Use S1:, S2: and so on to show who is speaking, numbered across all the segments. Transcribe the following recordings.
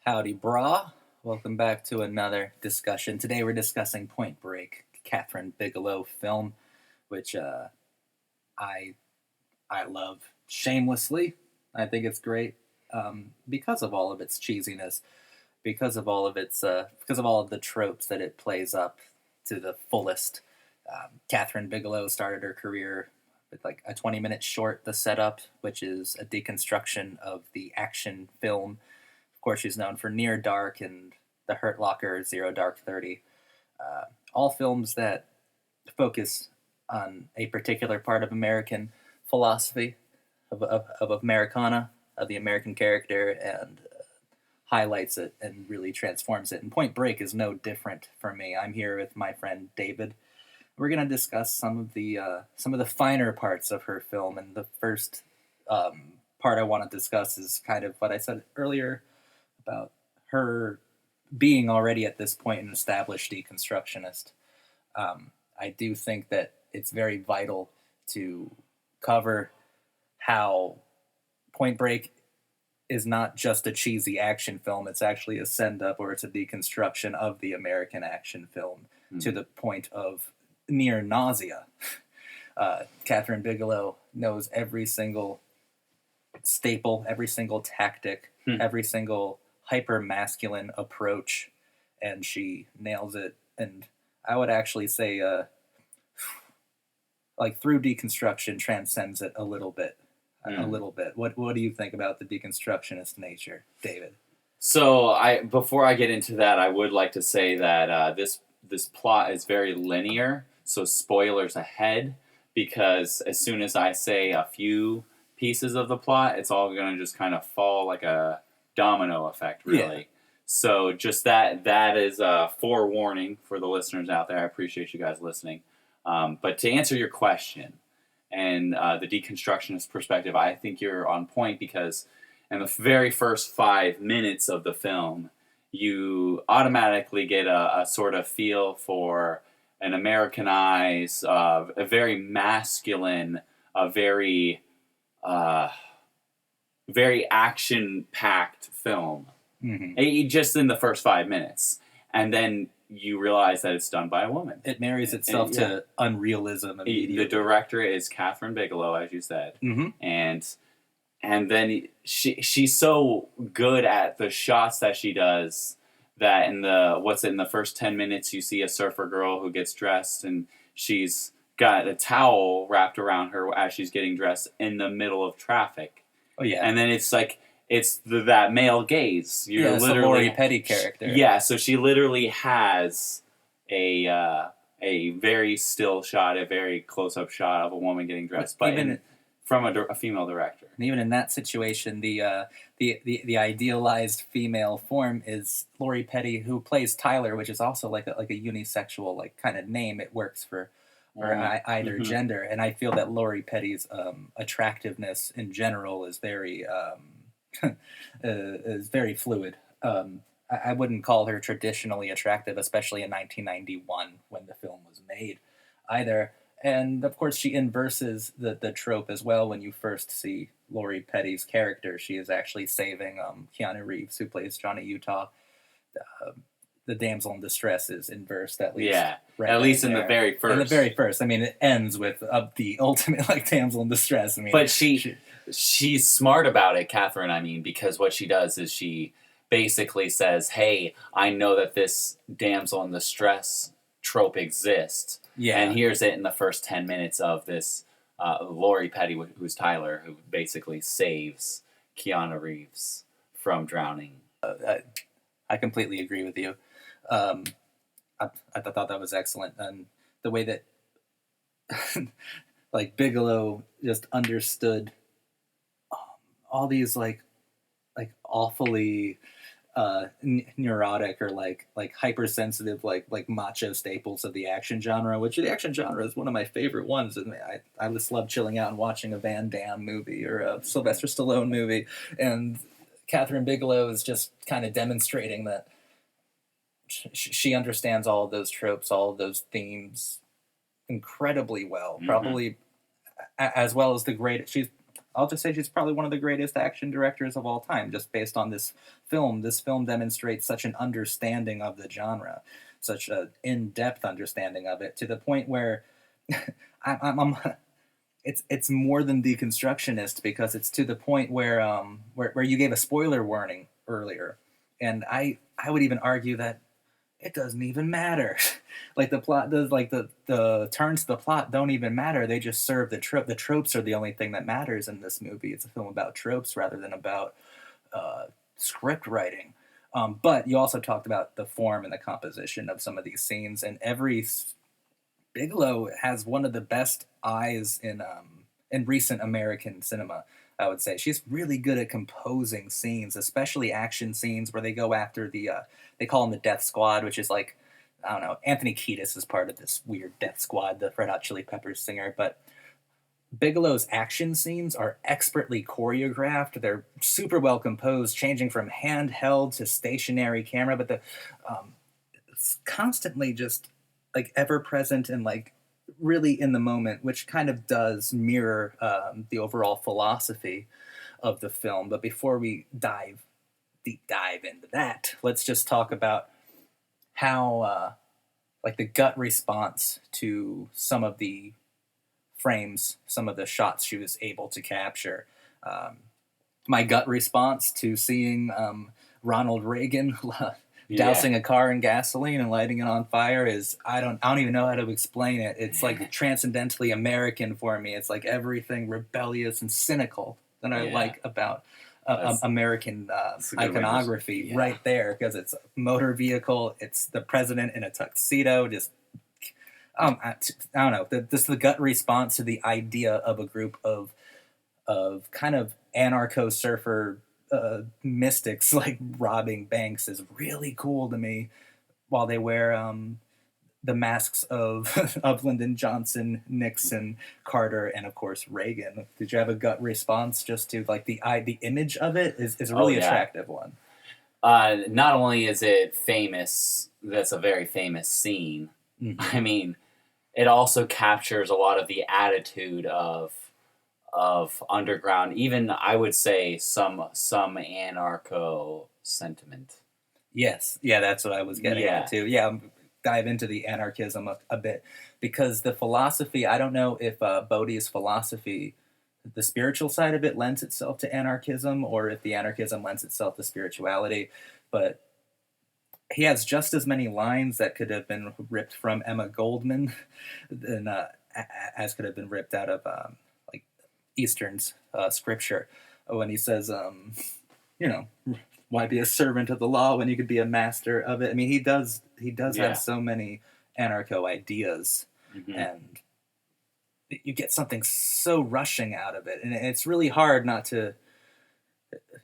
S1: Howdy, brah. Welcome back to another discussion. Today we're discussing Point Break, Kathryn Bigelow film, which I I love shamelessly. I think it's great because of all of its cheesiness, because of all of the tropes that it plays up to the fullest. Kathryn Bigelow started her career with like a 20-minute short, The Setup, which is a deconstruction of the action film. Of course, she's known for Near Dark and The Hurt Locker, Zero Dark 30. All films that focus on a particular part of American philosophy, of Americana, of the American character, and highlights it and really transforms it. And Point Break is no different for me. I'm here with my friend David. We're going to discuss some of the finer parts of her film, and the first part I want to discuss is kind of what I said earlier about her being already at this point an established deconstructionist. I do think that it's very vital to cover how Point Break is not just a cheesy action film. It's actually a send-up, or it's a deconstruction of the American action film to the point of near nausea. Kathryn Bigelow knows every single staple, every single tactic, every single hyper-masculine approach, and she nails it. And I would actually say, like, through deconstruction, transcends it a little bit. A little bit. What do you think about the deconstructionist nature, David?
S2: So, before I get into that, I would like to say that this plot is very linear. So, spoilers ahead, because as soon as I say a few pieces of the plot, it's all going to just kind of fall like a domino effect, really. Yeah. So, just that is a forewarning for the listeners out there. I appreciate you guys listening. But to answer your question, and the deconstructionist perspective, I think you're on point, because in the very first 5 minutes of the film, you automatically get a sort of feel for an Americanized, a very masculine, a very action-packed film. Mm-hmm. Just in the first 5 minutes. And then you realize that it's done by a woman.
S1: It marries itself to unrealism immediately.
S2: The director is Kathryn Bigelow, as you said. Mm-hmm. And then she's so good at the shots that she does that in the first 10 minutes you see a surfer girl who gets dressed, and she's got a towel wrapped around her as she's getting dressed in the middle of traffic.
S1: Oh yeah.
S2: And then it's like that male gaze.
S1: You're literally a Lori Petty character.
S2: Yeah, so she literally has a very still shot, a very close-up shot of a woman getting dressed, from a female director.
S1: And even in that situation, the idealized female form is Lori Petty, who plays Tyler, which is also like a unisexual like kind of name. It works for either gender, and I feel that Lori Petty's attractiveness in general is very is very fluid. I wouldn't call her traditionally attractive, especially in 1991 when the film was made, either. And of course, she inverses the trope as well. When you first see Lori Petty's character, she is actually saving Keanu Reeves, who plays Johnny Utah. The damsel in distress is inversed, at least.
S2: Yeah, at least in the very first.
S1: In the very first. I mean, it ends with the ultimate like damsel in distress. I mean,
S2: but she's smart about it, Kathryn. I mean, because what she does is she basically says, "Hey, I know that this damsel in distress trope exists, and here's it in the first 10 minutes of this Lori Petty, who's Tyler, who basically saves Keanu Reeves from drowning."
S1: I completely agree with you. I thought that was excellent, and the way that like Bigelow just understood all these like awfully neurotic or like hypersensitive like macho staples of the action genre, which the action genre is one of my favorite ones. And I just love chilling out and watching a Van Damme movie or a Sylvester Stallone movie, and Kathryn Bigelow is just kind of demonstrating that she understands all of those tropes, all of those themes incredibly well. Mm-hmm. Probably as well as the great. I'll just say she's probably one of the greatest action directors of all time, just based on this film. This film demonstrates such an understanding of the genre, such an in-depth understanding of it, to the point where I'm it's more than deconstructionist, because it's to the point where you gave a spoiler warning earlier, and I would even argue that it doesn't even matter. Like the plot does, like the turns to the plot don't even matter. They just serve the trope. The tropes are the only thing that matters in this movie. It's a film about tropes rather than about script writing. But you also talked about the form and the composition of some of these scenes, and Bigelow has one of the best eyes in recent American cinema. I would say she's really good at composing scenes, especially action scenes where they go after they call them the Death Squad, which is like, I don't know, Anthony Kiedis is part of this weird Death Squad, the Red Hot Chili Peppers singer, but Bigelow's action scenes are expertly choreographed. They're super well composed, changing from handheld to stationary camera, but it's constantly just like ever present and like really in the moment, which kind of does mirror the overall philosophy of the film. But before we deep dive into that, let's just talk about how like the gut response to some of the frames, some of the shots she was able to capture. My gut response to seeing Ronald Reagan dousing a car in gasoline and lighting it on fire is, I don't even know how to explain it. It's like transcendently American for me. It's like everything rebellious and cynical that I like about American iconography right there, because it's a motor vehicle, it's the president in a tuxedo, just I don't know. This the gut response to the idea of a group of kind of anarcho surfer mystics like robbing banks is really cool to me, while they wear the masks of of Lyndon Johnson, Nixon, Carter, and of course Reagan. Did you have a gut response just to like the image of it is a really attractive one?
S2: Not only is it famous, that's a very famous scene. Mm-hmm. I mean, it also captures a lot of the attitude of underground, even I would say some anarcho sentiment.
S1: Yes, yeah, that's what I was getting at too. Yeah, dive into the anarchism a bit, because the philosophy, I don't know if Bodhi's philosophy, the spiritual side of it, lends itself to anarchism, or if the anarchism lends itself to spirituality, but he has just as many lines that could have been ripped from Emma Goldman than, as could have been ripped out of like Eastern's scripture, when he says, you know, why be a servant of the law when you could be a master of it? I mean, he does have so many anarcho ideas, and you get something so rushing out of it, and it's really hard not to.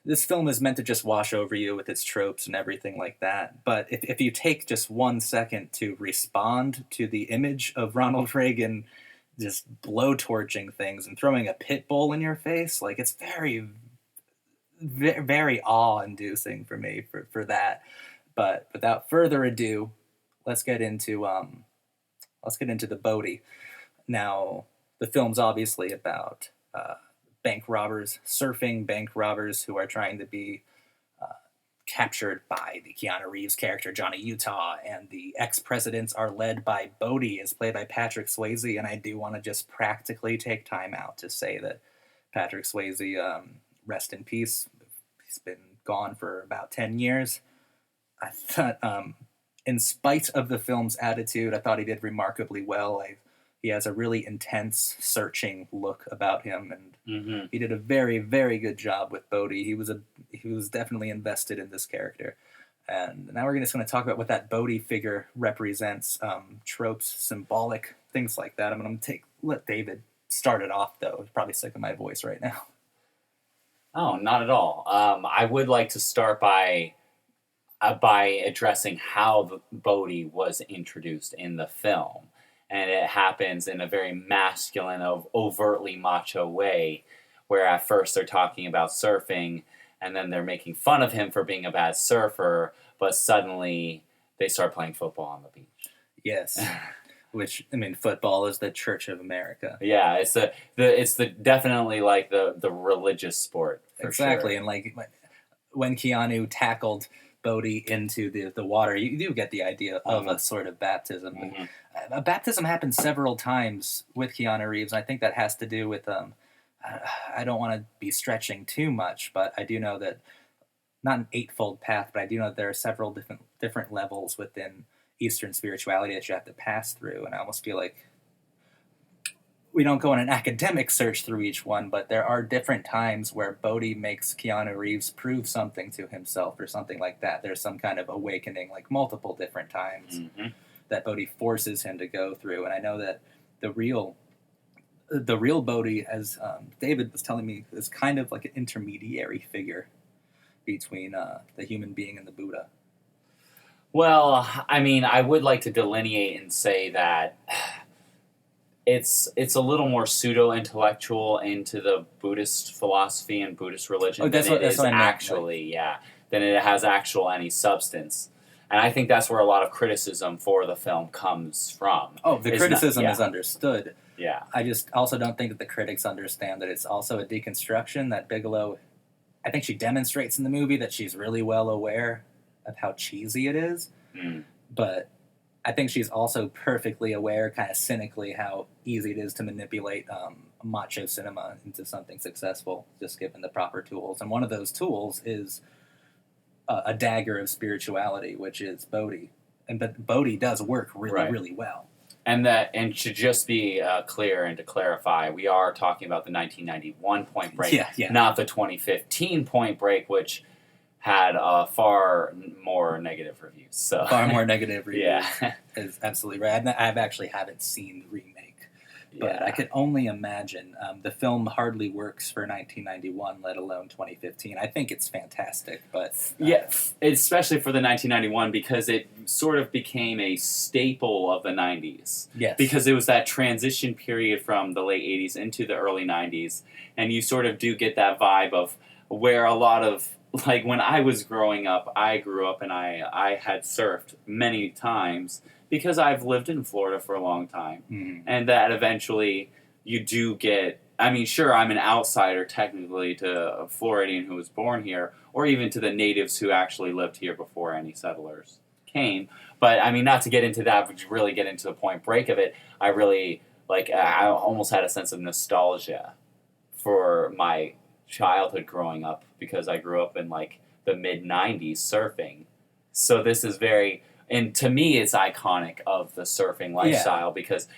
S1: This film is meant to just wash over you with its tropes and everything like that. But if you take just 1 second to respond to the image of Ronald Reagan just blowtorching things and throwing a pit bull in your face, like, it's very, very awe-inducing for me for that. But without further ado, let's get into the Bodhi. Now, the film's obviously about surfing bank robbers who are trying to be captured by the Keanu Reeves character, Johnny Utah, and the ex-presidents are led by Bodhi, as played by Patrick Swayze, and I do want to just practically take time out to say that Patrick Swayze, rest in peace. He's been gone for about 10 years. I thought, in spite of the film's attitude, I thought he did remarkably well. He has a really intense, searching look about him, and he did a very, very good job with Bodhi. He was definitely invested in this character. And now we're just going to talk about what that Bodhi figure represents, tropes, symbolic, things like that. I'm going to let David start it off, though. He's probably sick of my voice right now.
S2: Oh, not at all. I would like to start by addressing how the Bodhi was introduced in the film. And it happens in a very masculine, overtly macho way, where at first they're talking about surfing, and then they're making fun of him for being a bad surfer, but suddenly they start playing football on the beach.
S1: Yes. Which, I mean, football is the Church of America.
S2: Yeah, it's the definitely like the religious sport for
S1: Exactly,
S2: sure.
S1: and like when Keanu tackled Bodhi into the water, you do get the idea of a sort of baptism.
S2: Mm-hmm.
S1: A baptism happens several times with Keanu Reeves, and I think that has to do with I don't want to be stretching too much, but I do know that not an eightfold path, but I do know that there are several different levels within Eastern spirituality that you have to pass through, and I almost feel like we don't go on an academic search through each one, but there are different times where Bodhi makes Keanu Reeves prove something to himself or something like that. There's some kind of awakening, like multiple different times that Bodhi forces him to go through. And I know that the real Bodhi, as David was telling me, is kind of like an intermediary figure between the human being and the Buddha.
S2: Well, I mean, I would like to delineate and say that it's a little more pseudo-intellectual into the Buddhist philosophy and Buddhist religion than it is actually, than it has actual any substance. And I think that's where a lot of criticism for the film comes from.
S1: Oh, the criticism is understood.
S2: Yeah.
S1: I just also don't think that the critics understand that it's also a deconstruction that Bigelow, I think she demonstrates in the movie that she's really well aware of how cheesy it is. But I think she's also perfectly aware, kind of cynically, how easy it is to manipulate macho cinema into something successful, just given the proper tools. And one of those tools is a dagger of spirituality, which is Bodhi. But Bodhi does work really well.
S2: And to just be clear and to clarify, we are talking about the 1991 Point Break, not the 2015 Point Break, which had far more negative reviews. So
S1: far more negative reviews is absolutely right. I've actually haven't seen the remake, but I could only imagine. The film hardly works for 1991, let alone 2015. I think it's fantastic, but
S2: especially for the 1991 because it sort of became a staple of the 90s.
S1: Yes,
S2: because it was that transition period from the late 80s into the early 90s, and you sort of do get that vibe of where a lot of, like, when I was growing up, I grew up and I had surfed many times because I've lived in Florida for a long time. And that eventually you do get, I mean, sure, I'm an outsider technically to a Floridian who was born here, or even to the natives who actually lived here before any settlers came. But, I mean, not to get into that, but to really get into the Point Break of it, I really, I almost had a sense of nostalgia for my childhood growing up because I grew up in the mid-90s surfing. So this is and to me it's iconic of the surfing lifestyle because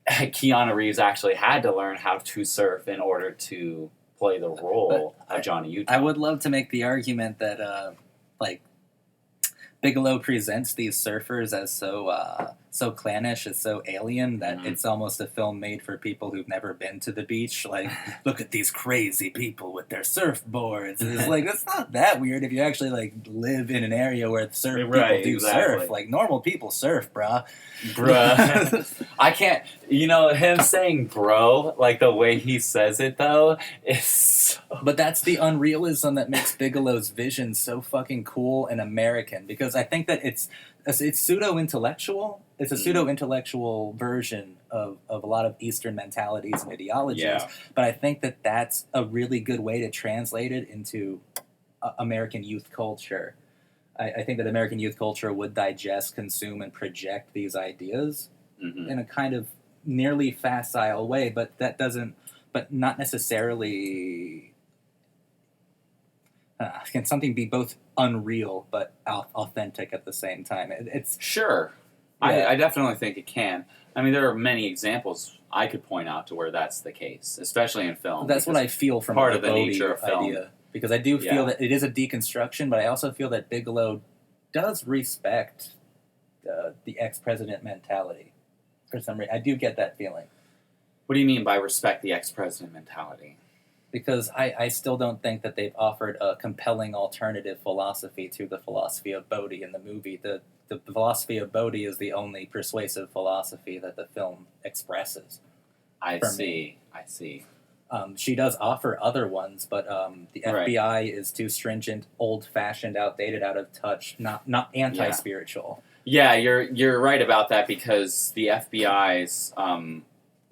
S2: Keanu Reeves actually had to learn how to surf in order to play the role of Johnny Utah.
S1: I would love to make the argument that Bigelow presents these surfers as so clannish, as so alien that it's almost a film made for people who've never been to the beach. Like, look at these crazy people with their surfboards. And it's like, it's not that weird if you actually live in an area where people do surf. Like, normal people surf, bruh.
S2: I can't, him saying bro, the way he says it though, is so...
S1: But that's the unrealism that makes Bigelow's vision so fucking cool and American, because I think that it's pseudo-intellectual. It's a pseudo-intellectual version of a lot of Eastern mentalities and ideologies, but I think that that's a really good way to translate it into American youth culture. I think that American youth culture would digest, consume, and project these ideas in a kind of nearly facile way, but not necessarily... can something be both unreal but authentic at the same time? It's
S2: sure. Yeah. I definitely think it can. I mean, there are many examples I could point out to where that's the case, especially in film.
S1: That's what I feel from
S2: part of the nature of film.
S1: Idea, because I do feel that it is a deconstruction, but I also feel that Bigelow does respect the ex-president mentality. For some reason, I do get that feeling.
S2: What do you mean by respect the ex-president mentality?
S1: Because I still don't think that they've offered a compelling alternative philosophy to the philosophy of Bodhi in the movie. The philosophy of Bodhi is the only persuasive philosophy that the film expresses.
S2: I see.
S1: She does offer other ones, but the FBI is too stringent, old-fashioned, outdated, out of touch, not anti-spiritual.
S2: Yeah, you're right about that because the FBI's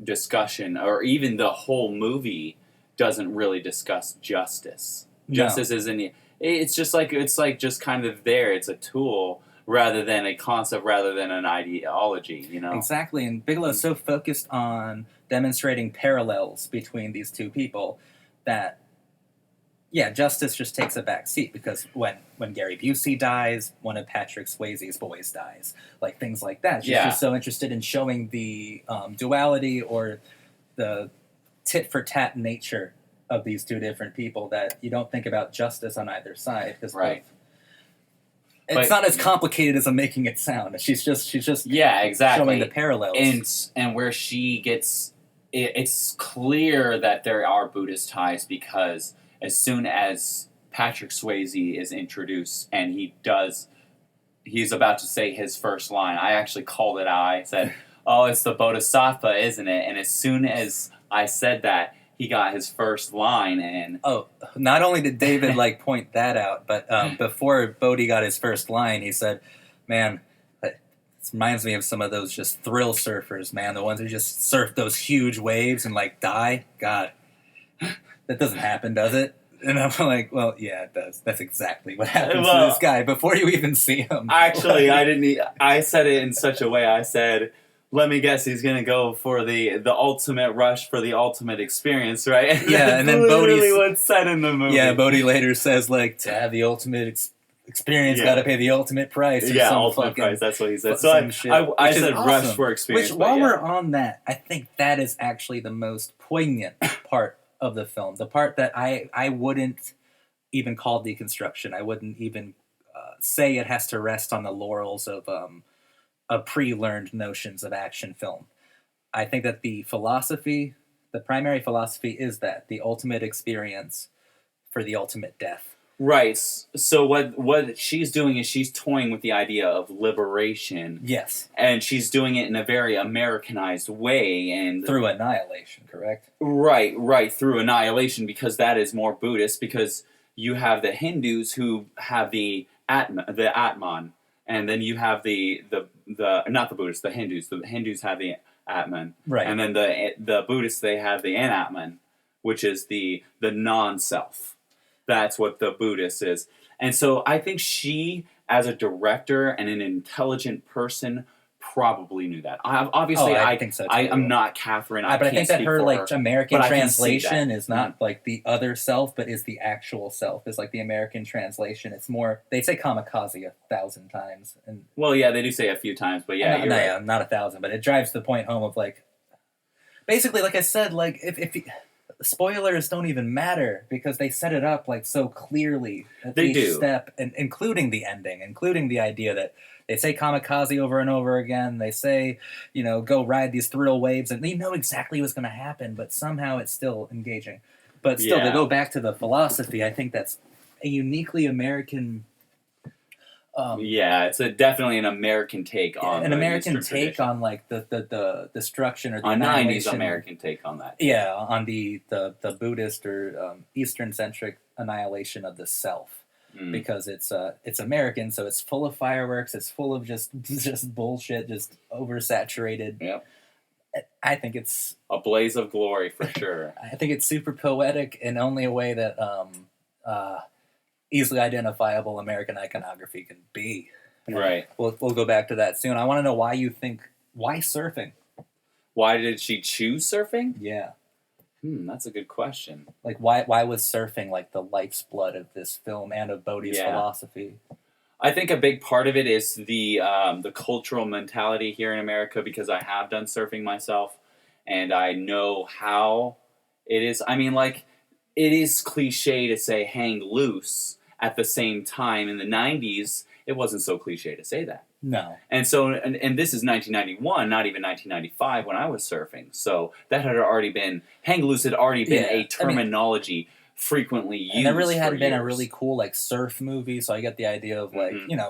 S2: discussion, or even the whole movie, doesn't really discuss justice.
S1: No.
S2: Justice isn't. It's just like just kind of there. It's a tool rather than a concept, rather than an ideology. You know.
S1: Exactly, and Bigelow's so focused on demonstrating parallels between these two people that, yeah, justice just takes a back seat, because when Gary Busey dies, one of Patrick Swayze's boys dies, like things like that. She's just so interested in showing the duality or the tit-for-tat nature of these two different people that you don't think about justice on either side. Cause
S2: right.
S1: It's not as complicated as I'm making it sound. She's just
S2: yeah, exactly,
S1: showing the parallels.
S2: And where she gets... It's clear that there are Buddhist ties because as soon as Patrick Swayze is introduced and he's about to say his first line, I actually called it out. I said, oh, it's the Bodhisattva, isn't it? And as soon as I said that, he got his first line. And
S1: oh, not only did David point that out, but before Bodhi got his first line, he said, man, it reminds me of some of those just thrill surfers, man. The ones who just surf those huge waves and die. God, that doesn't happen, does it? And I'm like, well, yeah, it does. That's exactly what happens to this guy before you even see him.
S2: Actually, I didn't. I said it in such a way. I said, let me guess, he's gonna go for the ultimate rush for the ultimate experience, right?
S1: Yeah, and then
S2: literally what's said in the movie.
S1: Yeah, Bodhi later says to have the ultimate experience, got to pay the ultimate price.
S2: Yeah, ultimate price. That's what he said. So I said
S1: awesome.
S2: Rush for experience.
S1: Which, while we're on that, I think that is actually the most poignant part of the film. The part that I wouldn't even call deconstruction. I wouldn't even say it has to rest on the laurels of pre-learned notions of action film. I think that the primary philosophy is that the ultimate experience for the ultimate death.
S2: Right. So what she's doing is she's toying with the idea of liberation.
S1: Yes.
S2: And she's doing it in a very Americanized way, and
S1: through annihilation, correct?
S2: Right, through annihilation, because that is more Buddhist, because you have the Hindus who have the Atman, and then you have the not the Buddhists, the Hindus. The Hindus have the Atman.
S1: Right.
S2: And then the Buddhists, they have the Anatman, which is the non-self. That's what the Buddhist is. And so I think she, as a director and an intelligent person, probably knew that. I
S1: think so too.
S2: I'm not Kathryn.
S1: But I think that her American translation is not the other self, but is the actual self. Is the American translation. It's more, they say kamikaze 1,000 times. And
S2: well, yeah, they do say a few times, but yeah,
S1: yeah, not 1,000, but it drives the point home of basically, like I said, if spoilers don't even matter because they set it up so clearly at each step, and including the ending, including the idea that they say kamikaze over and over again. They say, go ride these thrill waves, and you know exactly what's going to happen, but somehow it's still engaging. But still, to go back to the philosophy, I think that's a uniquely American.
S2: It's definitely an American take on
S1: an American
S2: Eastern
S1: take
S2: tradition.
S1: on the destruction or the
S2: a
S1: annihilation.
S2: 90s American take on that.
S1: Yeah, on the Buddhist or Eastern centric annihilation of the self, because it's American, so it's full of fireworks, it's full of just bullshit, just oversaturated.
S2: Yep.
S1: I think it's
S2: a blaze of glory for sure.
S1: I think it's super poetic in only a way that easily identifiable American iconography can be.
S2: Right.
S1: We'll go back to that soon. I want to know why surfing?
S2: Why did she choose surfing?
S1: Yeah.
S2: That's a good question.
S1: Why was surfing the life's blood of this film and of Bodhi's philosophy?
S2: I think a big part of it is the cultural mentality here in America, because I have done surfing myself, and I know how it is. I mean, it is cliche to say hang loose. At the same time, in the 90s, it wasn't so cliche to say that.
S1: No.
S2: And so, and this is 1991, not even 1995 when I was surfing. So that had already been, hang loose had already been a terminology frequently used.
S1: And there really hadn't been a really cool surf movie, so I get the idea of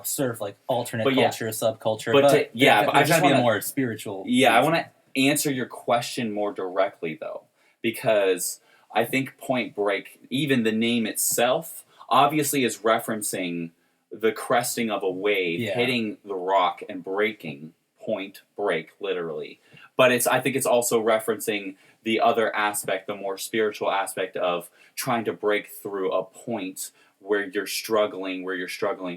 S1: surf alternate culture, subculture. But I just want to be more spiritual.
S2: Yeah, I want to answer your question more directly though, because I think Point Break, even the name itself, obviously is referencing the cresting of a wave, hitting the rock and breaking, point, break, literally. But I think it's also referencing the other aspect, the more spiritual aspect of trying to break through a point where you're struggling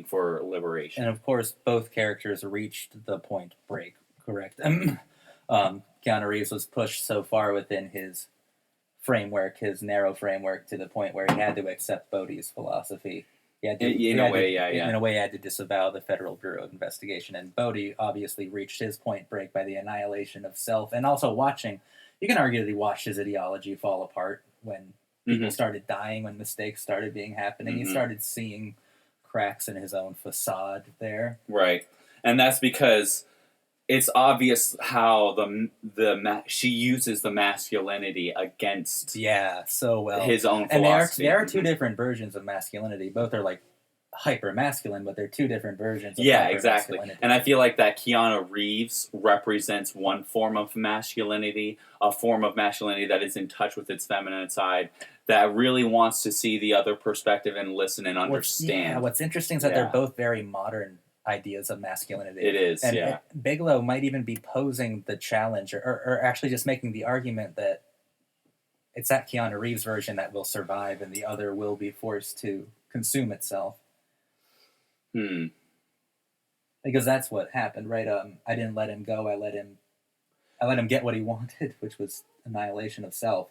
S2: for liberation.
S1: And of course, both characters reached the point break, correct? Keanu Reeves was pushed so far within his framework, his narrow framework, to the point where he had to accept Bodhi's philosophy. In a way, he had to disavow the Federal Bureau of Investigation. And Bodhi obviously reached his point break by the annihilation of self. And also you can argue that he watched his ideology fall apart when people started dying, when mistakes started happening. He started seeing cracks in his own facade there.
S2: Right. And that's because it's obvious how she uses the masculinity against
S1: so well
S2: his own philosophy.
S1: And there are two different versions of masculinity. Both are like hyper-masculine, but they're two different versions of
S2: exactly. And I feel like that Keanu Reeves represents one form of masculinity, a form of masculinity that is in touch with its feminine side, that really wants to see the other perspective and listen and understand.
S1: What's interesting is that they're both very modern ideas of masculinity.
S2: It is,
S1: and Bigelow might even be posing the challenge, or actually just making the argument that it's that Keanu Reeves version that will survive and the other will be forced to consume itself. Because that's what happened, right? I didn't let him go. I let him get what he wanted, which was annihilation of self.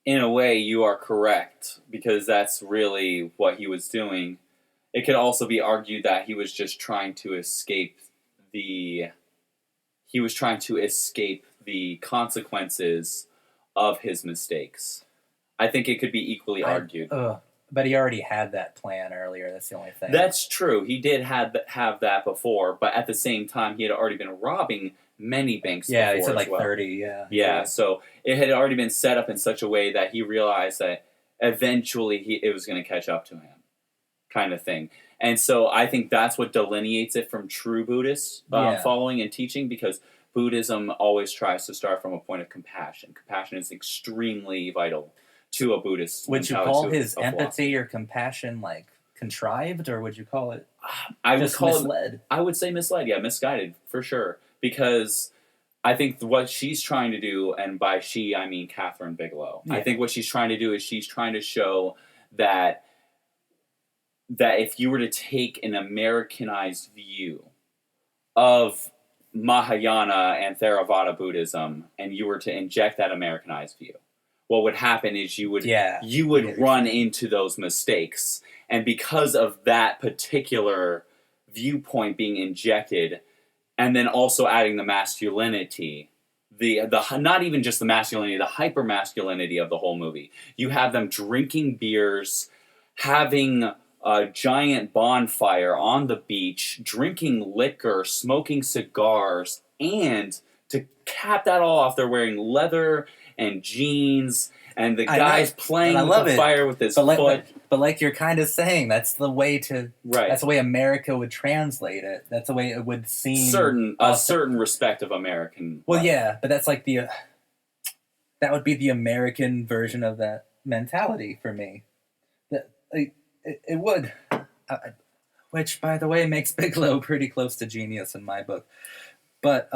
S2: In a way, you are correct, because that's really what he was doing. It could also be argued that he was just trying to escape the consequences of his mistakes. I think it could be equally argued.
S1: But he already had that plan earlier. That's the only thing.
S2: That's true. He did have that before, but at the same time, he had already been robbing many banks before.
S1: Yeah, he said 30,
S2: Yeah, so it had already been set up in such a way that he realized that eventually it was going to catch up to him, kind of thing. And so I think that's what delineates it from true Buddhist following and teaching, because Buddhism always tries to start from a point of compassion. Compassion is extremely vital to a Buddhist.
S1: Would you call his empathy or compassion like contrived, or would you call it misled?
S2: I would say misled, misguided, for sure. Because I think what she's trying to do, and by she I mean Kathryn Bigelow, I think what she's trying to do is she's trying to show that if you were to take an Americanized view of Mahayana and Theravada Buddhism, and you were to inject that Americanized view, what would happen is you would run into those mistakes. And because of that particular viewpoint being injected, and then also adding the masculinity, the not even just the masculinity, the hyper-masculinity of the whole movie. You have them drinking beers, having a giant bonfire on the beach, drinking liquor, smoking cigars, and to cap that all off, they're wearing leather and jeans, and the guy's playing with the fire with his foot.
S1: But like you're kind of saying, that's the way that's the way America would translate it. That's the way it would seem.
S2: A certain respect of American.
S1: Well, yeah, but that's like that would be the American version of that mentality for me. It would, which, by the way, makes Bigelow pretty close to genius in my book. But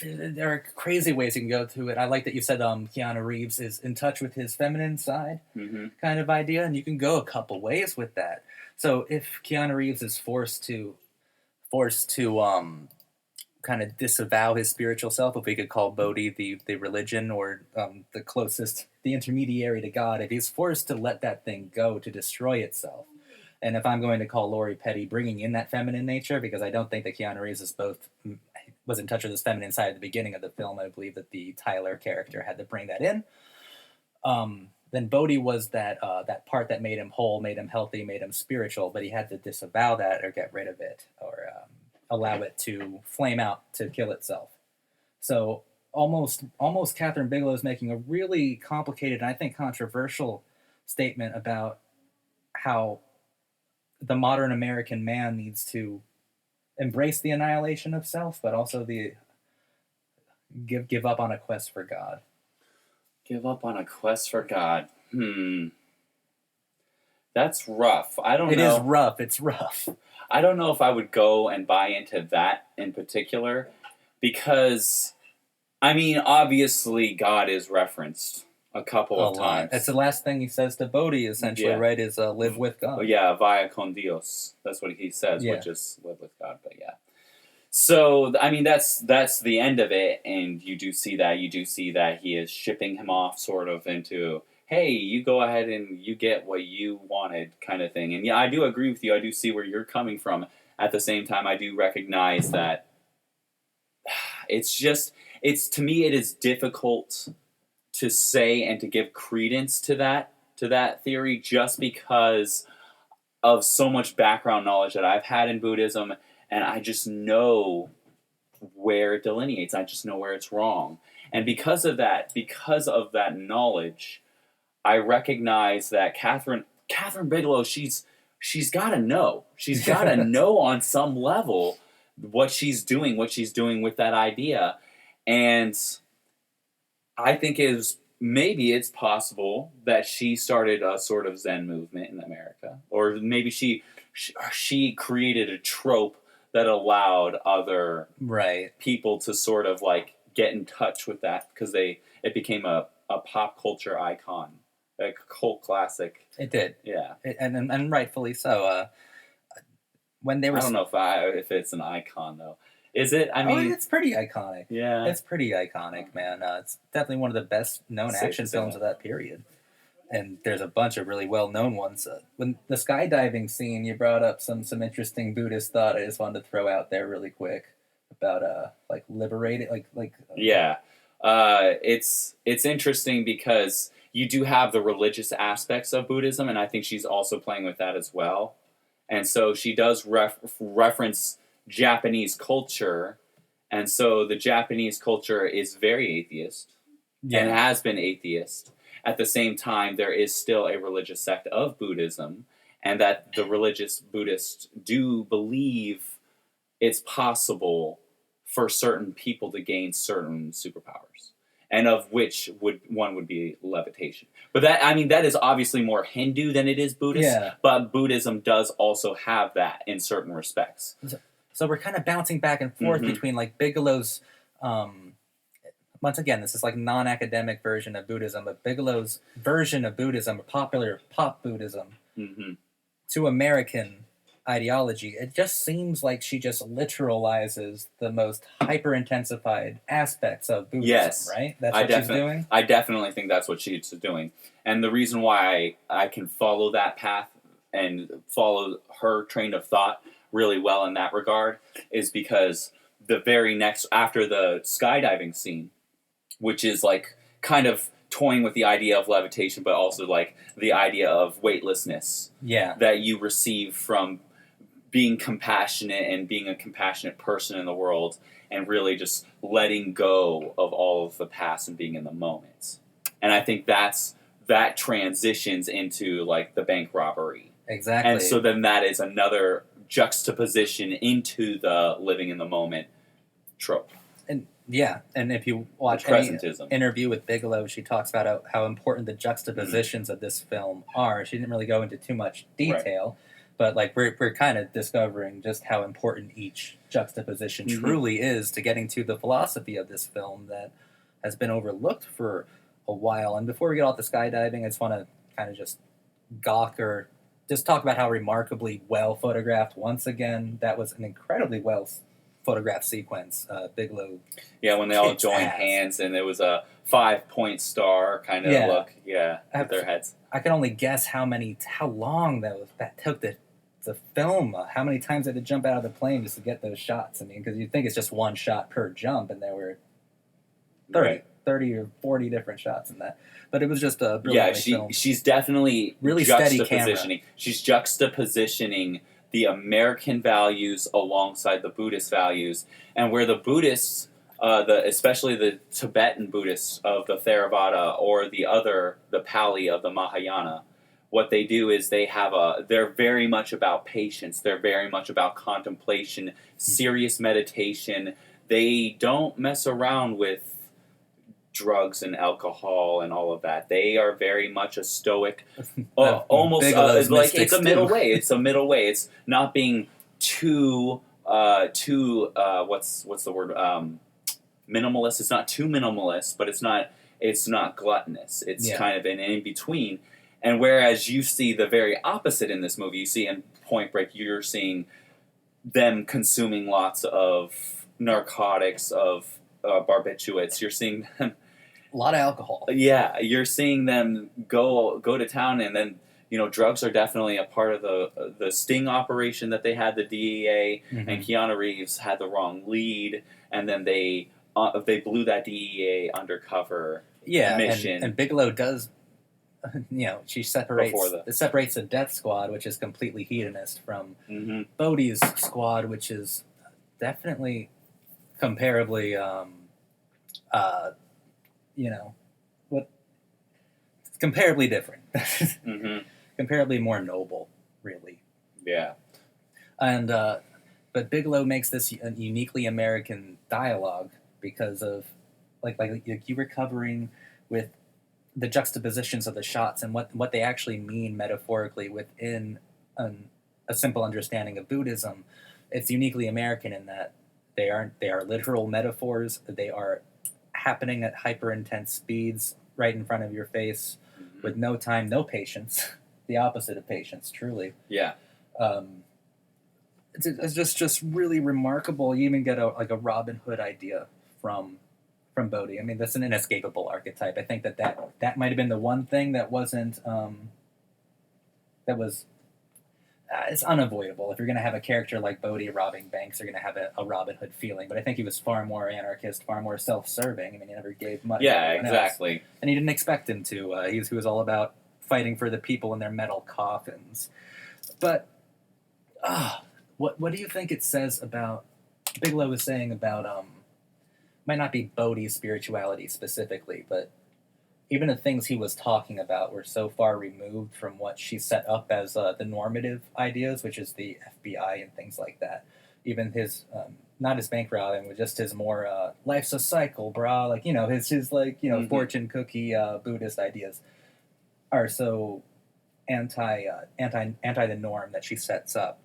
S1: there are crazy ways you can go to it. I like that you said Keanu Reeves is in touch with his feminine side kind of idea, and you can go a couple ways with that. So if Keanu Reeves is forced to kind of disavow his spiritual self, if we could call Bodhi the religion, or the closest, the intermediary to God, if he's forced to let that thing go to destroy itself, and if I'm going to call Lori Petty bringing in that feminine nature, because I don't think that Keanu Reeves was in touch with his feminine side at the beginning of the film. I believe that the Tyler character had to bring that in. Then Bodhi was that part that made him whole, made him healthy, made him spiritual, but he had to disavow that or get rid of it, or allow it to flame out, to kill itself. So almost Kathryn Bigelow is making a really complicated and I think controversial statement about how the modern American man needs to embrace the annihilation of self, but also give up on a quest for God.
S2: Give up on a quest for God. That's rough. I don't
S1: It
S2: know.
S1: is rough. It's rough.
S2: I don't know if I would go and buy into that in particular, because, I mean, obviously God is referenced a couple
S1: A
S2: of
S1: lot.
S2: times.
S1: It's the last thing he says to Bodhi, essentially,
S2: Yeah.
S1: right? Is live with God.
S2: Yeah, vaya con Dios. That's what he says,
S1: Yeah.
S2: which is live with God. But yeah. So I mean, that's the end of it, and you do see that. You do see that he is shipping him off, sort of into, hey, you go ahead and you get what you wanted, kind of thing. And yeah, I do agree with you. I do see where you're coming from. At the same time, I do recognize that it's to me, it is difficult to say and to give credence to that theory, just because of so much background knowledge that I've had in Buddhism, and I just know where it delineates. I just know where it's wrong. And because of that knowledge, I recognize that Kathryn Bigelow, she's got to know. She's got to know on some level what she's doing with that idea. And I think maybe it's possible that she started a sort of Zen movement in America, or maybe she created a trope that allowed other people to sort of like get in touch with that, because it became a pop culture icon, a cult classic.
S1: It did.
S2: Yeah.
S1: And rightfully so. When they were,
S2: I don't know if it's an icon though. Is it? I mean,
S1: it's pretty iconic.
S2: Yeah,
S1: it's pretty iconic, man. It's definitely one of the best known action films of that period. And there's a bunch of really well known ones. When the skydiving scene, you brought up some interesting Buddhist thought. I just wanted to throw out there really quick about like liberating,
S2: yeah. It's interesting because you do have the religious aspects of Buddhism, and I think she's also playing with that as well. And so she does reference Japanese culture, and so the Japanese culture is very atheist, and has been atheist. At the same time, there is still a religious sect of Buddhism, and that the religious Buddhists do believe it's possible for certain people to gain certain superpowers, and of which one would be levitation. But that is obviously more Hindu than it is Buddhist.
S1: Yeah.
S2: But Buddhism does also have that in certain respects.
S1: So we're kind of bouncing back and forth between like Bigelow's, once again, this is like non-academic version of Buddhism, but Bigelow's version of Buddhism, popular pop Buddhism, to American ideology. It just seems like she just literalizes the most hyper-intensified aspects of Buddhism,
S2: yes.
S1: Right? That's what she's doing?
S2: I definitely think that's what she's doing. And the reason why I can follow that path and follow her train of thought really well in that regard is because the very next, after the skydiving scene, which is like kind of toying with the idea of levitation, but also like the idea of weightlessness that you receive from being compassionate and being a compassionate person in the world, and really just letting go of all of the past and being in the moment. And I think that transitions into like the bank robbery.
S1: Exactly.
S2: And so then that is another juxtaposition into the living in the moment trope.
S1: And if you watch any interview with Bigelow, she talks about how important the juxtapositions of this film are. She didn't really go into too much detail, but like we're kind of discovering just how important each juxtaposition truly is to getting to the philosophy of this film that has been overlooked for a while. And before we get off the skydiving, I just want to kind of just gawk or just talk about how remarkably well photographed, once again, that was an incredibly well photographed sequence. Bigelow. Yeah,
S2: when they all joined hands and it was a 5-point star kind of look. Yeah, with their heads.
S1: I can only guess how long that took to film. How many times they had to jump out of the plane just to get those shots. I mean, because you'd think it's just one shot per jump, and there were 30 or 40 different shots in that. But it was just a film.
S2: She's definitely
S1: really steady camera.
S2: She's juxtapositioning the American values alongside the Buddhist values, and where the Buddhists, especially the Tibetan Buddhists of the Theravada or the Pali of the Mahayana, what they do is they're very much about patience. They're very much about contemplation, serious meditation. They don't mess around with drugs and alcohol and all of that. They are very much a stoic, almost like it's a middle way. It's a middle way. It's not being too what's the word, minimalist. It's not too minimalist, but it's not gluttonous. It's kind of an in between. And whereas you see the very opposite in this movie, you see in Point Break, you're seeing them consuming lots of narcotics, of barbiturates. You're seeing them
S1: a lot of alcohol.
S2: Yeah, you're seeing them go to town, and then drugs are definitely a part of the sting operation that they had. The DEA and Keanu Reeves had the wrong lead, and then they blew that DEA undercover mission.
S1: And Bigelow does. She separates the Death Squad, which is completely hedonist, from Bodhi's squad, which is definitely comparably, comparably different, comparably more noble, really.
S2: Yeah.
S1: And but Bigelow makes this uniquely American dialogue because of like you were covering with the juxtapositions of the shots and what they actually mean metaphorically within a simple understanding of Buddhism. It's uniquely American in that they are literal metaphors. They are happening at hyper intense speeds right in front of your face with no time, no patience. The opposite of patience, truly.
S2: Yeah.
S1: It's just really remarkable. You even get a Robin Hood idea from Bodhi. I mean, that's an inescapable archetype. I think that might have been the one thing that wasn't it's unavoidable. If you're going to have a character like Bodhi robbing banks, you're going to have a Robin Hood feeling. But I think he was far more anarchist, far more self-serving. I mean, he never gave money.
S2: Yeah, exactly.
S1: Else. And he didn't expect him to. He was all about fighting for the people in their metal coffins. But what do you think it says about Bigelow was saying about might not be Bodhi's spirituality specifically, but even the things he was talking about were so far removed from what she set up as the normative ideas, which is the FBI and things like that. Even his, not his bank robbing, but just his more, life's a cycle, brah, like, his like, fortune cookie Buddhist ideas are so anti the norm that she sets up.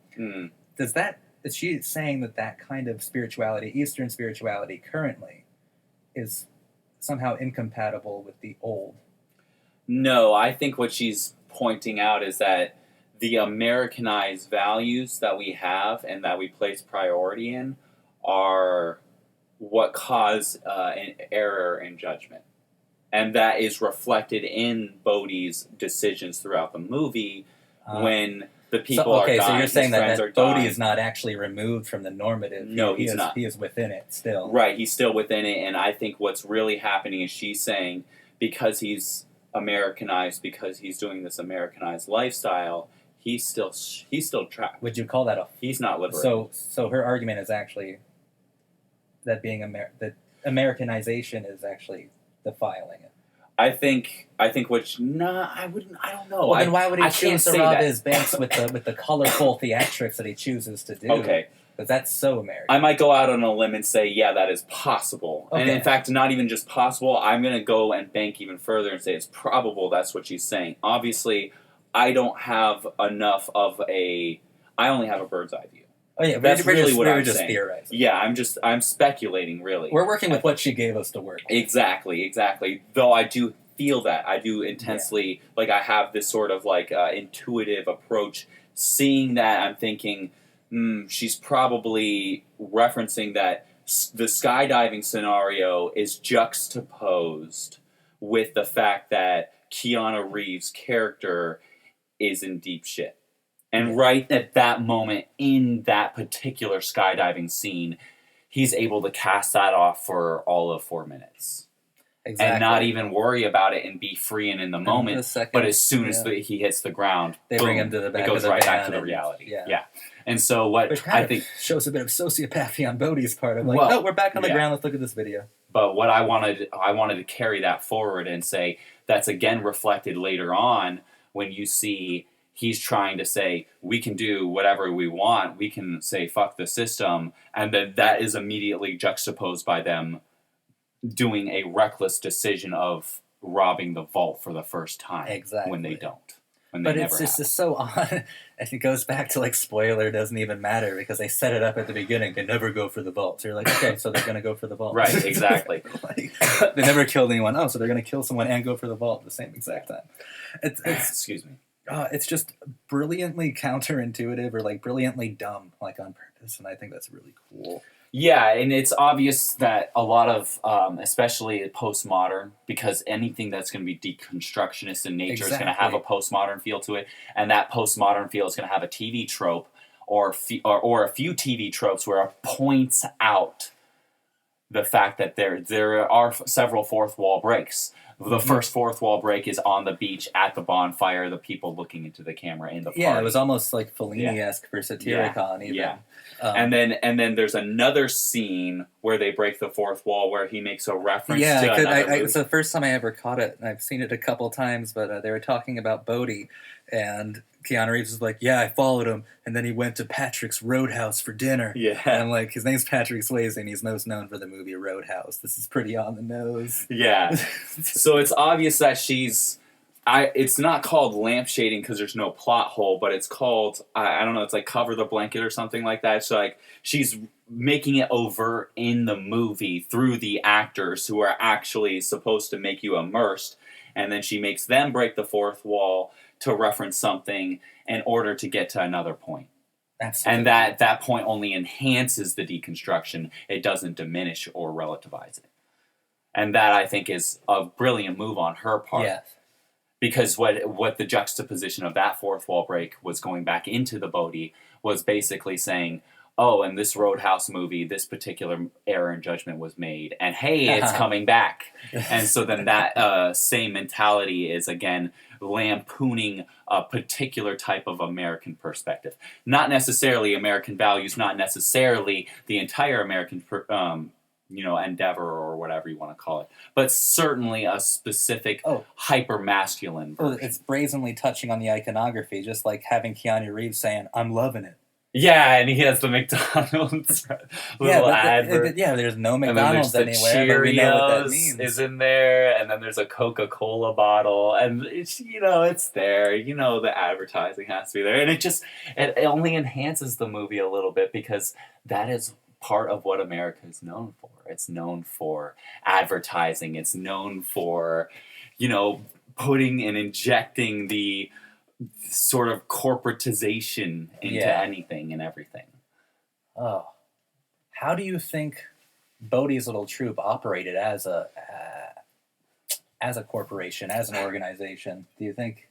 S1: Is she saying that kind of spirituality, Eastern spirituality currently, is somehow incompatible with the old?
S2: No, I think what she's pointing out is that the Americanized values that we have and that we place priority in are what cause an error in judgment. And that is reflected in Bodhi's decisions throughout the movie when the people are dying.
S1: So you're saying that Bodhi is not actually removed from the normative.
S2: No, he's not.
S1: He is within it still.
S2: Right, he's still within it, and I think what's really happening is she's saying because he's Americanized, because he's doing this Americanized lifestyle, he's still trapped.
S1: Would you call that
S2: he's not liberated.
S1: So her argument is actually that that Americanization is actually defiling it.
S2: I don't know.
S1: Well, then why would he choose to rob his banks with the colorful theatrics that he chooses to do?
S2: Okay.
S1: Because that's so American.
S2: I might go out on a limb and say, yeah, that is possible. Okay. And in fact, not even just possible, I'm going to go and bank even further and say it's probable that's what she's saying. Obviously, I don't have enough of I only have a bird's eye view.
S1: Oh yeah,
S2: that's really what I'm
S1: just
S2: saying.
S1: Theorizing.
S2: Yeah, I'm speculating, really.
S1: We're working with what she gave us to work with.
S2: Exactly. Though I do feel that. I do intensely, like I have this sort of like intuitive approach. Seeing that, I'm thinking, she's probably referencing that the skydiving scenario is juxtaposed with the fact that Keanu Reeves' character is in deep shit. And right at that moment, in that particular skydiving scene, he's able to cast that off for all of 4 minutes. Exactly. And not even worry about it and be free and in the moment. But as soon as he hits the ground,
S1: they bring him to the back.
S2: It goes right back to the reality. Yeah. And so what I think
S1: shows a bit of sociopathy on Bodhi's part. Of like, we're back on the ground. Let's look at this video.
S2: But what I wanted to carry that forward and say that's again reflected later on when you see he's trying to say we can do whatever we want. We can say fuck the system, and that is immediately juxtaposed by them doing a reckless decision of robbing the vault for the first time.
S1: Exactly.
S2: When they don't.
S1: But it's just so odd. And it goes back to, like, spoiler doesn't even matter because they set it up at the beginning. They never go for the vault. So you're like, okay, so they're going to go for the vault.
S2: Right, exactly.
S1: Like, they never killed anyone. Oh, so they're going to kill someone and go for the vault at the same exact time. It's
S2: Excuse me.
S1: It's just brilliantly counterintuitive or, like, brilliantly dumb, like, on purpose. And I think that's really cool.
S2: Yeah, and it's obvious that a lot of, especially postmodern, because anything that's going to be deconstructionist in nature is going to have a postmodern feel to it, and that postmodern feel is going to have a TV trope or a few TV tropes where it points out the fact that there are several fourth wall breaks. The first fourth wall break is on the beach at the bonfire, the people looking into the camera in the party.
S1: Yeah, it was almost like Fellini-esque for Satyricon even.
S2: Yeah. And then there's another scene where they break the fourth wall where he makes a reference to another movie.
S1: It's the first time I ever caught it. I've seen it a couple times, but they were talking about Bodhi, and Keanu Reeves is like, yeah, I followed him, and then he went to Patrick's Roadhouse for dinner.
S2: Yeah.
S1: And, like, his name's Patrick Swayze, and he's most known for the movie Roadhouse. This is pretty on the nose.
S2: Yeah. So it's obvious that it's not called lampshading because there's no plot hole, but it's called, I don't know, it's like cover the blanket or something like that. So, like, she's making it overt in the movie through the actors who are actually supposed to make you immersed, and then she makes them break the fourth wall to reference something in order to get to another point. Absolutely. And that point only enhances the deconstruction. It doesn't diminish or relativize it. And that, I think, is a brilliant move on her part.
S1: Yes.
S2: Because what the juxtaposition of that fourth wall break was going back into the Bodhi was basically saying, oh, in this Roadhouse movie, this particular error in judgment was made, and hey, it's coming back. And so then that same mentality is, again, lampooning a particular type of American perspective. Not necessarily American values, not necessarily the entire American endeavor or whatever you want to call it, but certainly a specific hyper-masculine version.
S1: It's brazenly touching on the iconography, just like having Keanu Reeves saying, I'm loving it.
S2: Yeah, and he has the McDonald's little advert.
S1: There's no McDonald's anywhere,
S2: but we know what that
S1: means.
S2: Is in there, and then there's a Coca-Cola bottle, and it's there. The advertising has to be there, and it only enhances the movie a little bit because that is part of what America is known for. It's known for advertising. It's known for, putting and injecting the sort of corporatization into anything and everything.
S1: Oh. How do you think Bodhi's little troop operated as a corporation, as an organization? Do you think?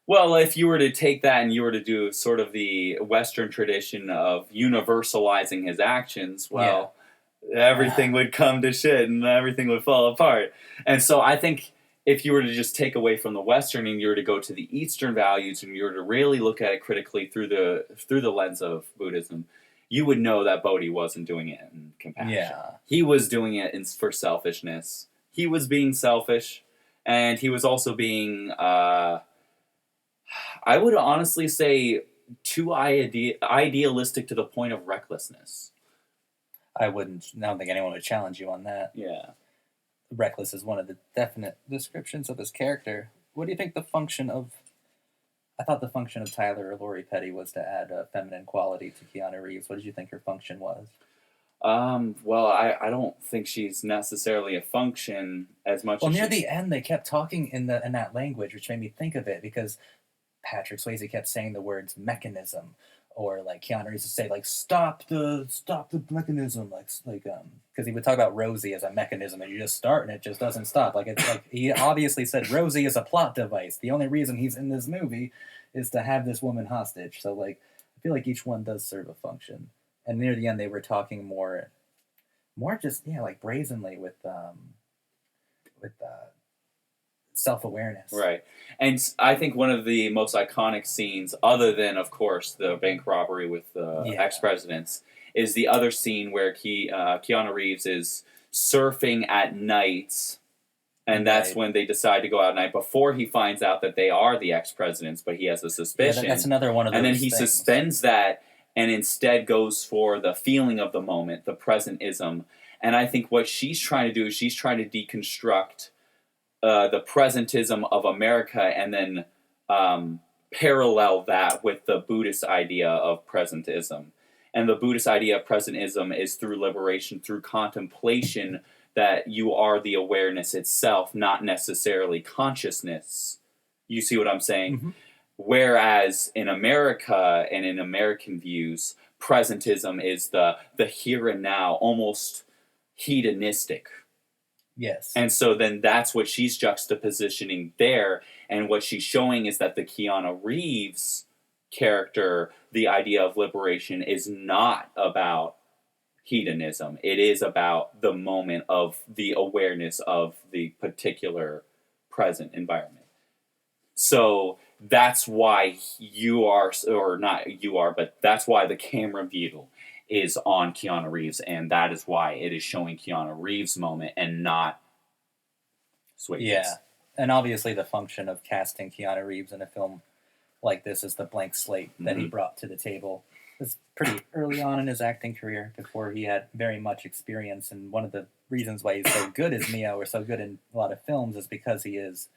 S2: Well, if you were to take that and you were to do sort of the Western tradition of universalizing his actions, everything would come to shit and everything would fall apart. And so I think if you were to just take away from the Western and you were to go to the Eastern values and you were to really look at it critically through the lens of Buddhism, you would know that Bodhi wasn't doing it in compassion. Yeah. He was doing it for selfishness. He was being selfish, and he was also being, I would honestly say, too idealistic to the point of recklessness.
S1: I don't think anyone would challenge you on that.
S2: Yeah.
S1: Reckless is one of the definite descriptions of his character. What do you think the function of... I thought the function of Tyler or Lori Petty was to add a feminine quality to Keanu Reeves. What did you think her function was?
S2: Well, I don't think she's necessarily a function as much as...
S1: Well, near the end, they kept talking in that language, which made me think of it, because Patrick Swayze kept saying the words mechanism, or like Keanu Reeves would say, like, stop the mechanism, because he would talk about Rosie as a mechanism, and you just start and it just doesn't stop. Like, it's like he obviously said Rosie is a plot device. The only reason he's in this movie is to have this woman hostage. So, like, I feel like each one does serve a function. And near the end, they were talking more just like brazenly with self-awareness.
S2: Right. And I think one of the most iconic scenes, other than, of course, the bank robbery with the ex-presidents, is the other scene where Keanu Reeves is surfing at night, and that's when they decide to go out at night before he finds out that they are the ex-presidents, but he has a suspicion.
S1: Yeah, that's another one of those
S2: And then he
S1: things.
S2: suspends that and instead goes for the feeling of the moment, the presentism, And I think what she's trying to do is she's trying to deconstruct the presentism of America and then parallel that with the Buddhist idea of presentism. And the Buddhist idea of presentism is through liberation, through contemplation, that you are the awareness itself, not necessarily consciousness. You see what I'm saying?
S1: Mm-hmm.
S2: Whereas in America and in American views, presentism is the here and now, almost hedonistic.
S1: Yes.
S2: And so then that's what she's juxtapositioning there. And what she's showing is that the Keanu Reeves character, the idea of liberation, is not about hedonism. It is about the moment of the awareness of the particular present environment. So that's why you are, or not you are, but that's why the camera view is on Keanu Reeves, and that is why it is showing Keanu Reeves' moment and not Swayze's.
S1: Yeah, and obviously the function of casting Keanu Reeves in a film like this is the blank slate that he brought to the table. It's pretty early on in his acting career before he had very much experience, and one of the reasons why he's so good as Neo or so good in a lot of films is because he is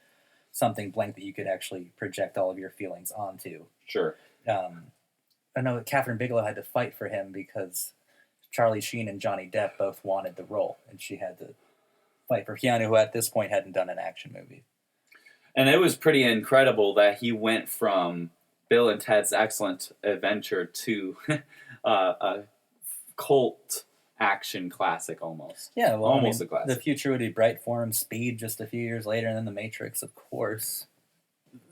S1: something blank that you could actually project all of your feelings onto.
S2: Sure.
S1: I know that Kathryn Bigelow had to fight for him because Charlie Sheen and Johnny Depp both wanted the role, and she had to fight for Keanu, who at this point hadn't done an action movie.
S2: And it was pretty incredible that he went from Bill and Ted's Excellent Adventure to a cult action classic almost.
S1: Yeah, well,
S2: almost a classic.
S1: The future would be bright for him, Speed just a few years later, and then The Matrix, of course.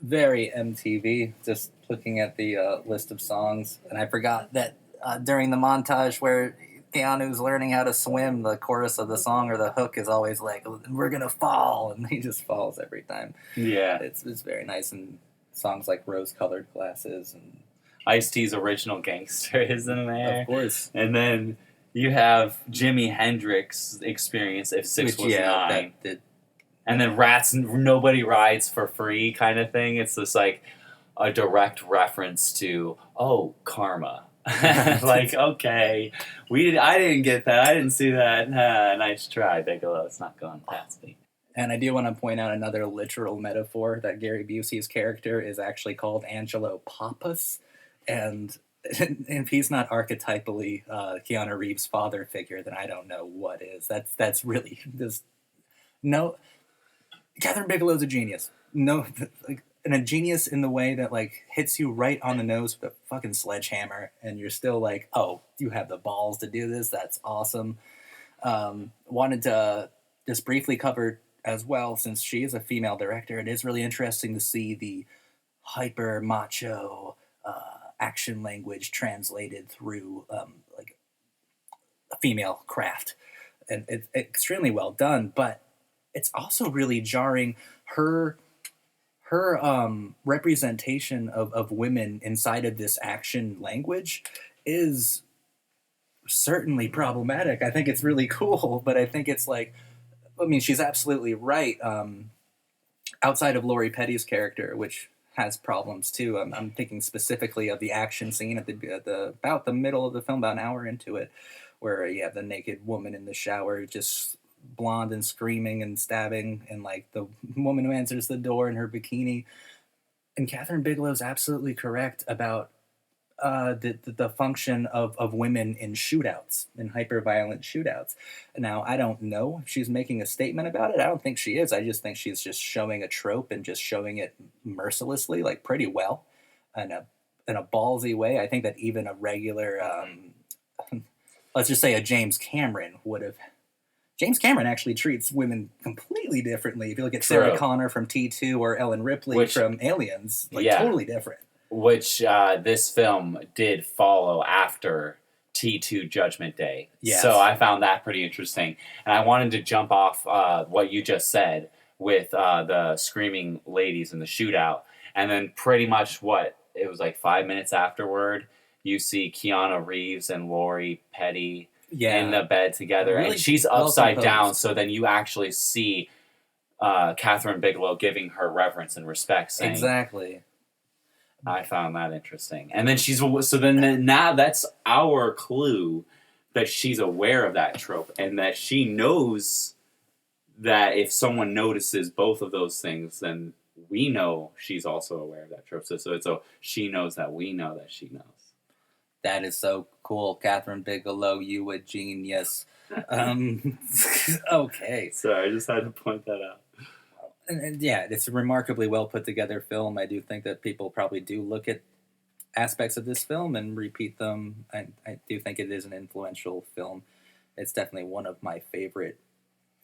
S1: Very MTV, just looking at the list of songs. And I forgot that during the montage where Keanu's learning how to swim, the chorus of the song or the hook is always like, "We're gonna fall," and he just falls every time.
S2: Yeah.
S1: It's very nice, and songs like Rose-Colored Glasses and
S2: Ice-T's Original Gangster is in there.
S1: Of course.
S2: And then you have Jimi Hendrix Experience, If Six Was Nine. And then Rats, Nobody Rides for Free kind of thing. It's just like a direct reference to, karma. Like, okay, I didn't get that. I didn't see that. Nice try, Bigelow. It's not going past me.
S1: And I do want to point out another literal metaphor that Gary Busey's character is actually called Angelo Pappas. And if he's not archetypally Keanu Reeves' father figure, then I don't know what is. That's really just no. Kathryn Bigelow's a genius. No, and a genius in the way that like hits you right on the nose with a fucking sledgehammer, and you're still like, oh, you have the balls to do this. That's awesome. Wanted to just briefly cover as well, since she is a female director. It is really interesting to see the hyper macho action language translated through like a female craft, and it's extremely well done. But it's also really jarring. Her representation of women inside of this action language is certainly problematic. I think it's really cool, but I think it's like, I mean, she's absolutely right. Outside of Lori Petty's character, which has problems too. I'm thinking specifically of the action scene at the about the middle of the film, about an hour into it, where you have the naked woman in the shower, just blonde and screaming and stabbing, and like the woman who answers the door in her bikini. And Kathryn Bigelow's absolutely correct about the function of women in shootouts, in hyper-violent shootouts. Now, I don't know if she's making a statement about it. I don't think she is. I just think she's just showing a trope and just showing it mercilessly, like pretty well, in a ballsy way. I think that even a regular, let's just say a James Cameron would have. James Cameron actually treats women completely differently. If you look at Sarah Connor from T2 or Ellen Ripley from Aliens, totally different.
S2: Which this film did follow after T2 Judgment Day. Yes. So I found that pretty interesting. And I wanted to jump off what you just said with the screaming ladies in the shootout. And then pretty much it was like 5 minutes afterward, you see Keanu Reeves and Lori Petty in the bed together. Really, and she's upside down, so then you actually see Kathryn Bigelow giving her reverence and respect, saying,
S1: exactly.
S2: I found that interesting. And then now that's our clue that she's aware of that trope, and that she knows that if someone notices both of those things, then we know she's also aware of that trope. So she knows that we know that she knows.
S1: That is so cool, Kathryn Bigelow. You a genius. Okay.
S2: Sorry, I just had to point that out.
S1: And yeah, it's a remarkably well put together film. I do think that people probably do look at aspects of this film and repeat them. I do think it is an influential film. It's definitely one of my favorite.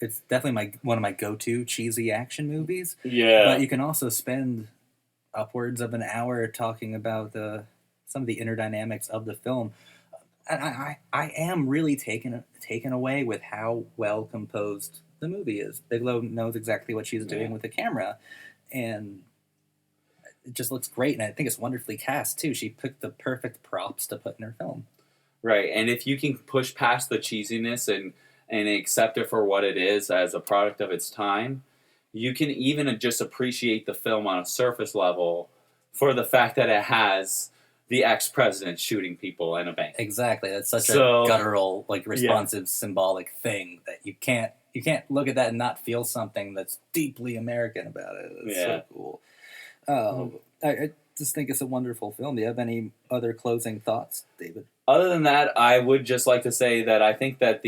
S1: It's definitely one of my go-to cheesy action movies.
S2: Yeah.
S1: But you can also spend upwards of an hour talking about some of the inner dynamics of the film. And I am really taken away with how well composed the movie is. Bigelow knows exactly what she's doing with the camera, and it just looks great. And I think it's wonderfully cast too. She picked the perfect props to put in her film.
S2: Right, and if you can push past the cheesiness and accept it for what it is as a product of its time, you can even just appreciate the film on a surface level for the fact that it has the ex-president shooting people in a bank.
S1: Exactly. That's such a guttural, responsive, symbolic thing that you can't look at that and not feel something that's deeply American about it. It's so cool. I just think it's a wonderful film. Do you have any other closing thoughts, David?
S2: Other than that, I would just like to say that I think that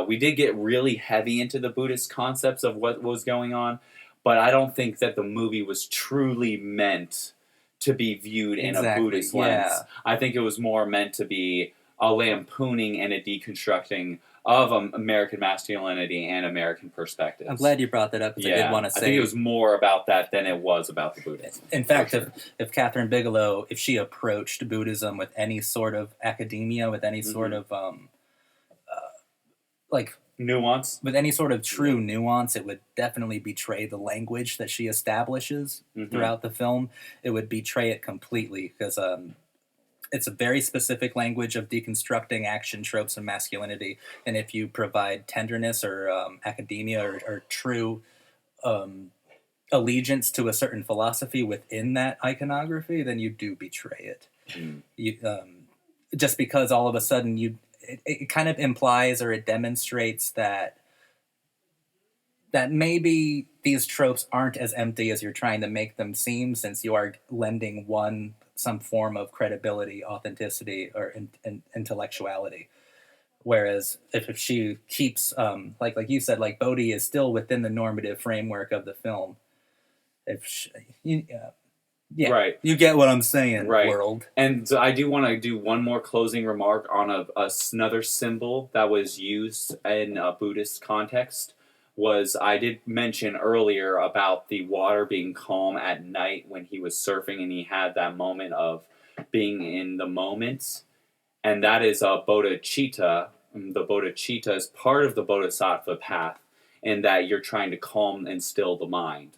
S2: we did get really heavy into the Buddhist concepts of what was going on, but I don't think that the movie was truly meant to be viewed in a Buddhist lens. I think it was more meant to be a lampooning and a deconstructing of American masculinity and American perspectives.
S1: I'm glad you brought that up, because I did want to say...
S2: I think it was more about that than it was about the Buddhism.
S1: In fact, if Kathryn Bigelow, if she approached Buddhism with any sort of academia, with any sort of,
S2: nuance?
S1: With any sort of true nuance, it would definitely betray the language that she establishes throughout the film. It would betray it completely, because... it's a very specific language of deconstructing action tropes and masculinity. And if you provide tenderness or academia or true allegiance to a certain philosophy within that iconography, then you do betray it. You, just because all of a sudden it kind of implies or it demonstrates that maybe these tropes aren't as empty as you're trying to make them seem, since you are lending some form of credibility, authenticity, or intellectuality. Whereas if she keeps, like you said, Bodhi is still within the normative framework of the film.
S2: Right.
S1: You get what I'm saying,
S2: right.
S1: World.
S2: And I do want to do one more closing remark on another symbol that was used in a Buddhist context. I did mention earlier about the water being calm at night when he was surfing, and he had that moment of being in the moment. And that is bodhicitta. The bodhicitta is part of the bodhisattva path, in that you're trying to calm and still the mind.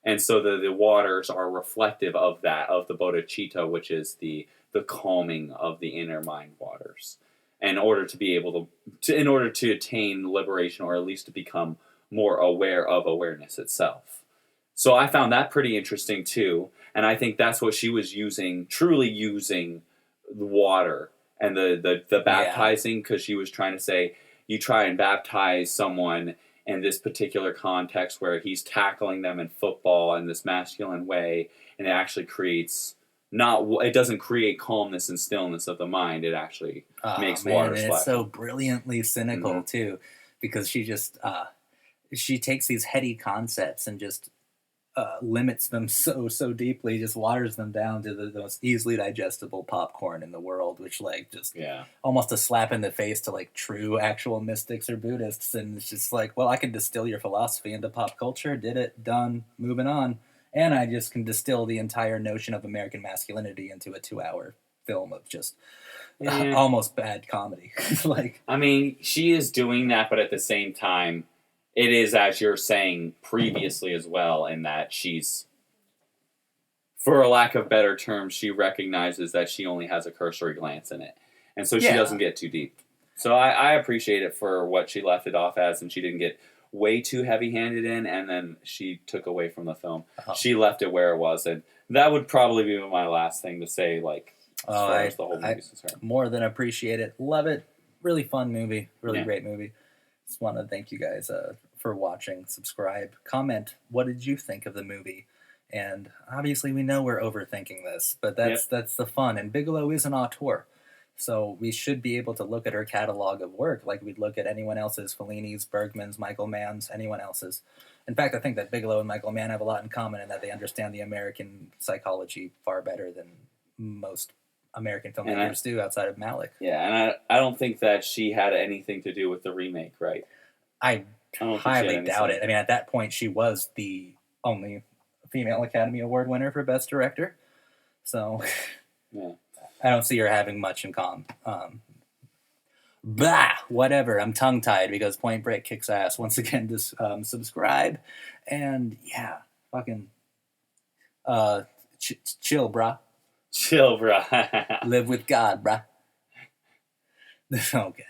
S2: And so the waters are reflective of that, of the bodhicitta, which is the calming of the inner mind waters. In order to be able in order to attain liberation, or at least to become more aware of awareness itself. So I found that pretty interesting too, and I think that's what she was truly using the water and the baptizing, because she was trying to say, you try and baptize someone in this particular context where he's tackling them in football in this masculine way, and it actually it doesn't create calmness and stillness of the mind. It actually makes water splash.
S1: It's so brilliantly cynical too, because she just she takes these heady concepts and just limits them so deeply, just waters them down to the most easily digestible popcorn in the world, which almost a slap in the face to true actual mystics or Buddhists. And it's just well, I can distill your philosophy into pop culture, did it, done, moving on. And I just can distill the entire notion of American masculinity into a 2-hour film of just almost bad comedy.
S2: I mean, she is doing that, but at the same time, it is, as you're saying previously as well, in that she's, for a lack of better terms, she recognizes that she only has a cursory glance in it. And so she doesn't get too deep. So I appreciate it for what she left it off as, and she didn't get way too heavy-handed in, and then she took away from the film. She left it where it was, and that would probably be my last thing to say, as far as the whole movie's concerned.
S1: More than appreciate it. Love it. really fun movie, really
S2: Yeah.
S1: great movie. Just want to thank you guys for watching. Subscribe, comment. What did you think of the movie? And obviously, we know we're overthinking this, but that's the fun. And Bigelow is an auteur, so we should be able to look at her catalog of work like we'd look at anyone else's, Fellini's, Bergman's, Michael Mann's, anyone else's. In fact, I think that Bigelow and Michael Mann have a lot in common in that they understand the American psychology far better than most American filmmakers do outside of Malick.
S2: Yeah, and I don't think that she had anything to do with the remake, right?
S1: I highly doubt it. I mean, at that point, she was the only female Academy Award winner for Best Director. So
S2: yeah.
S1: I don't see her having much in common. Bah! Whatever. I'm tongue-tied because Point Break kicks ass. Once again, just subscribe. And, yeah, fucking chill, brah.
S2: Chill, brah.
S1: Live with God, brah. Okay.